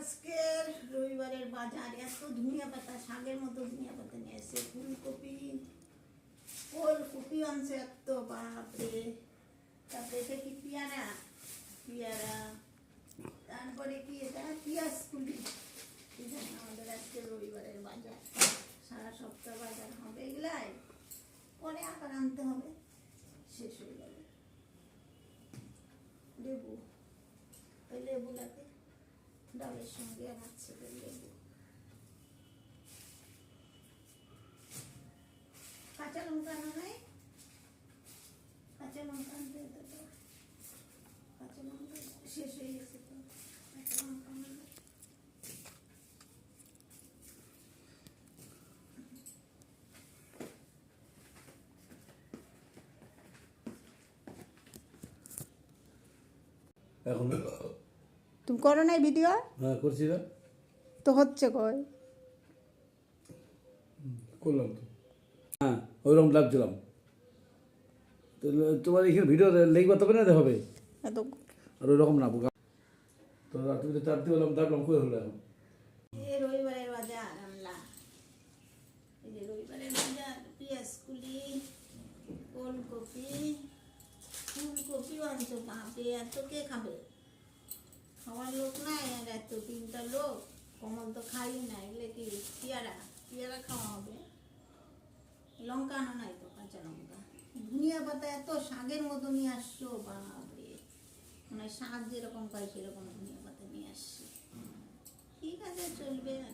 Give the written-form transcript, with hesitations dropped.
আজকের রবিবারের বাজার এত ধনিয়া পাতা, শাকের মতো ধনিয়া পাতা নিয়ে এসে, ফুলকপি, ওলকপি আনছে এত, বাপরে। তারপরে এটা কি পেয়ারা, তারপরে কি এটা পিঁয়াজ কুলি। আমাদের আজকে রবিবারের বাজার, সারা সপ্তাহ বাজার হবে এগুলাই, পরে আবার আনতে হবে, শেষ হয়ে যাবে। লেবু, ওই লেবু লাগে ডালের সঙ্গে, আমার ছেলের লেবু। কাঁচা লঙ্কা আনা নাই, কাঁচা লঙ্কা আনতে হতো তো, কাঁচা লঙ্কা শেষ হয়ে গেছে তো, কাঁচা লঙ্কা আনা নাই। এখন তুমি করো নাই ভিডিও? হ্যাঁ করছি না তো হচ্ছে কই করলাম তো, হ্যাঁ ওইরকম লাগছিলাম তো। তোমার এখানে ভিডিও লিখবা তবে না হবে, এত আর ওইরকম না তো। তুমি তো চারটি বললাম, দেখলাম কই হলো এখন। এই রবিবারের বাজার আনলা, এই যে রবিবারের বাজার, পেঁয়াজ কুলি, ওলকপি, ফুলকপিও আনছো। বাপরে, এত কে খাবে? খাওয়ার লোক নাই, আর এত তিনটা লোক, কমল তো খাই না। এগুলো কি পেয়ারা খাওয়া হবে? লঙ্কা আনো নাই তো, কাঁচা লঙ্কা। ধনিয়া পাতা এত শাকের মতো নিয়ে আসছো, বাপরে। মানে শাক যেরকম পাই সেরকম ধনিয়া পাতা নিয়ে আসছি। ঠিক আছে, চলবে আর